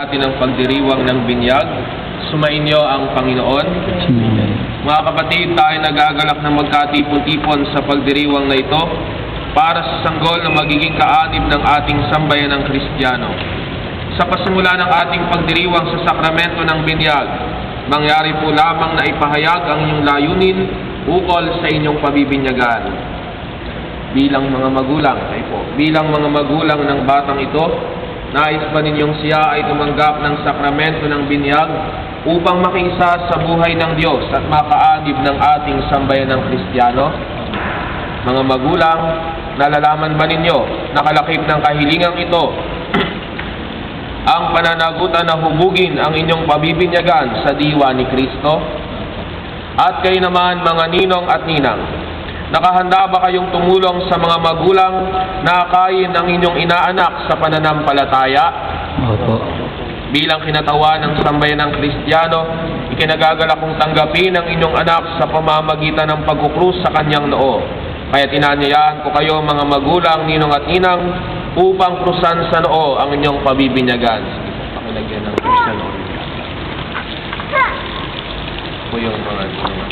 Atin ang pagdiriwang ng binyag. Sumainyo ang Panginoon. Mga kapatid, tayo nagagalak na magkatipon-tipon sa pagdiriwang na ito para sa sanggol na magiging kaanib ng ating sambayan ng Kristiyano. Sa pasimula ng ating pagdiriwang sa sakramento ng binyag, mangyari po lamang na ipahayag ang inyong layunin ukol sa inyong pabibinyagan. Bilang mga magulang ng batang ito, nais ba ninyong siya ay tumanggap ng sakramento ng binyag upang makiisa sa buhay ng Diyos at makaanib ng ating sambayan ng Kristiyano? Mga magulang, nalalaman ba ninyo na kalakip ng kahilingang ito ang pananagutan na hubugin ang inyong pabibinyagan sa diwa ni Kristo? At kayo naman, mga ninong at ninang, nakahanda ba kayong tumulong sa mga magulang na akayin ang inyong inaanak sa pananampalataya? Opo. Bilang kinatawan ng sambayan ng Kristiyano, ikinagagalak kong tanggapin ang inyong anak sa pamamagitan ng pagkukrus sa kanyang noo. Kaya tinanyayaan ko kayo, mga magulang, ninong at ninang, upang krusan sa noo ang inyong pabibinyagan. Sige po, pakilagyan ng krus sa noo. Po yung mga ninong.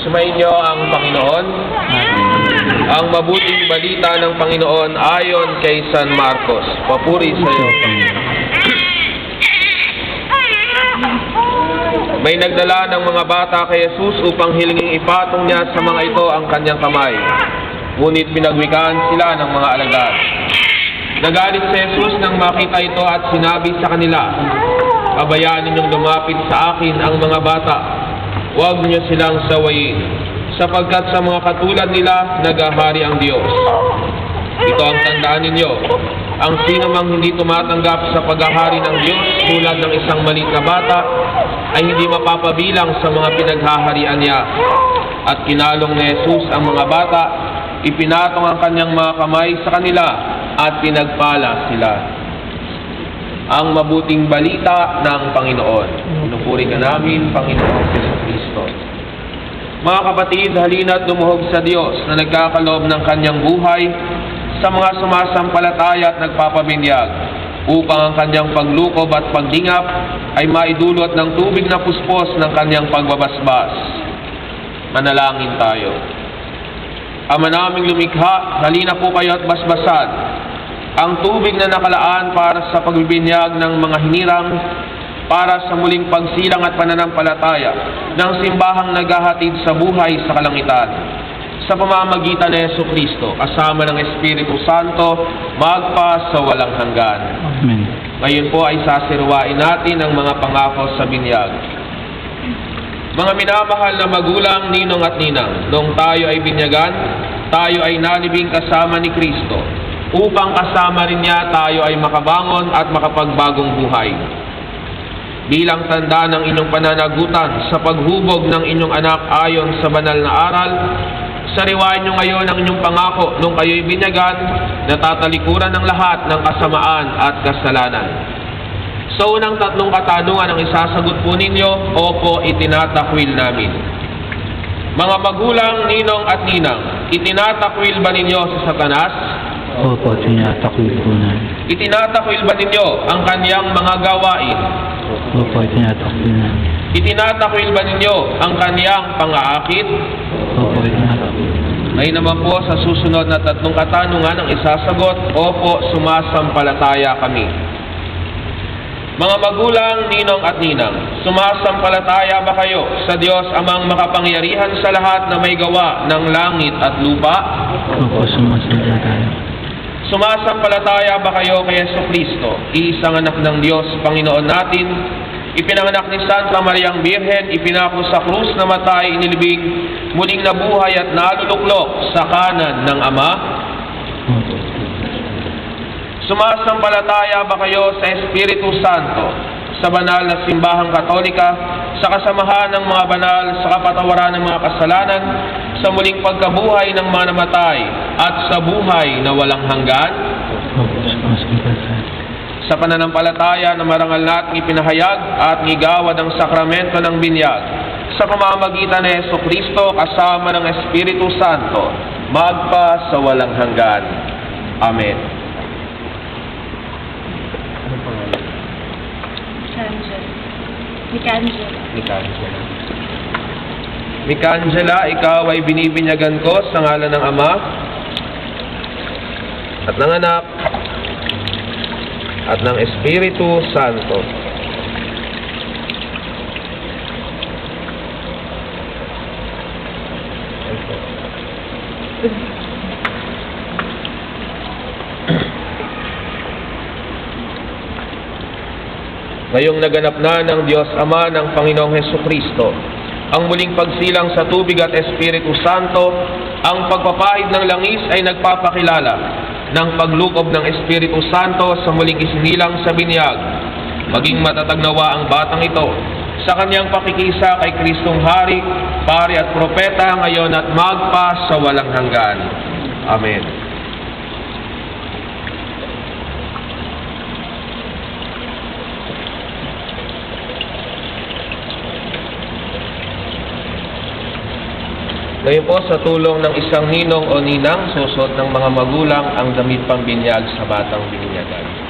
Sumainyo ang Panginoon. Ang mabuting balita ng Panginoon ayon kay San Marcos. Papuri sa iyo, Panginoon. May nagdala ng mga bata kay Jesus upang hilinging ipatong niya sa mga ito ang kanyang kamay. Ngunit pinagwikaan sila ng mga alagad. Nagalit si Jesus nang makita ito at sinabi sa kanila, "Pabayaan ninyong lumapit sa akin ang mga bata. Huwag niyo silang sawayin, sapagkat sa mga katulad nila nagahari ang Diyos." Ito ang tandaan ninyo: ang sino mang hindi tumatanggap sa paghahari ng Diyos tulad ng isang maliit na bata ay hindi mapapabilang sa mga pinaghaharian niya. At kinalong ni Jesus ang mga bata, ipinatong ang kanyang mga kamay sa kanila at pinagpala sila. Ang mabuting balita ng Panginoon. Pinupuri ka namin, Panginoong Jesucristo. Mga kapatid, halina't lumuhog sa Diyos na nagkakaloob ng kanyang buhay sa mga sumasampalataya at nagpapabinyag, upang ang kanyang paglukob at pagdingap ay maidulot ng tubig na puspos ng kanyang pagbabasbas. Manalangin tayo. Ama naming lumikha, halina po kayo at basbasan ang tubig na nakalaan para sa pagbibinyag ng mga hinirang, para sa muling pagsilang at pananampalataya ng simbahang naghahatid sa buhay sa kalangitan. Sa pamamagitan ni Jesucristo, kasama ng Espiritu Santo, magpa sa walang hanggan. Amen. Ngayon po ay sasirwain natin ang mga pangako sa binyag. Mga minamahal na magulang, ninong at ninang, noong tayo ay binyagan, tayo ay nalibing kasama ni Kristo, upang kasama rin niya tayo ay makabangon at makapagbagong buhay. Bilang tanda ng inyong pananagutan sa paghubog ng inyong anak ayon sa banal na aral, sariwain nyo ngayon ang inyong pangako nung kayo'y binyagan na tatalikuran ng lahat ng kasamaan at kasalanan. Sa unang tatlong katanungan ang isasagot po ninyo, opo, itinatakwil namin. Mga magulang, ninong at ninang, itinatakwil ba ninyo sa Satanas? Opo, tinatakwil po namin. Itinatakwil ba ninyo ang kanyang mga gawain? Opo, tinatakwil namin. Itinatakwil ba ninyo ang kanyang pang-aakit? Opo, tinatakwil. Ngayon naman po sa susunod na tatlong katanungan ang isasagot, opo, sumasampalataya kami. Mga magulang, ninong at ninang, sumasampalataya ba kayo sa Diyos amang makapangyarihan sa lahat na may gawa ng langit at lupa? Opo, sumasampalataya. Sumasampalataya ba kayo kay Jesucristo, iisang anak ng Diyos, Panginoon natin, ipinanganak ni Santa Mariang Birhen, ipinako sa krus na matay, inilibing, muling nabuhay at naluluklok sa kanan ng Ama? Sumasampalataya ba kayo sa Espiritu Santo, sa banal na simbahang katolika, sa kasamahan ng mga banal, sa kapatawaran ng mga kasalanan, sa muling pagkabuhay ng mga namatay, at sa buhay na walang hanggan? Opo, sumasampalataya. Sa pananampalataya na marangal nating ipinahayag at igawad ang sakramento ng binyag, sa pamamagitan ni Jesucristo kasama ng Espiritu Santo, magpa sa walang hanggan. Amen. Micangela, ikaw ay binibinyagan ko sa ngalan ng Ama at ng Anak at ng Espiritu Santo. Ngayong naganap na ng Diyos Ama ng Panginoong Hesukristo ang muling pagsilang sa tubig at Espiritu Santo, ang pagpapahid ng langis ay nagpapakilala ng paglukob ng Espiritu Santo sa muling isinilang sa binyag. Maging matatag nawa ang batang ito sa kanyang pakikisa kay Kristong Hari, Pari at Propeta ngayon at magpa sa walang hanggan. Amen. Ngayon po, sa tulong ng isang ninong o ninang, susot ng mga magulang ang damit pambinyag sa batang bininyagan.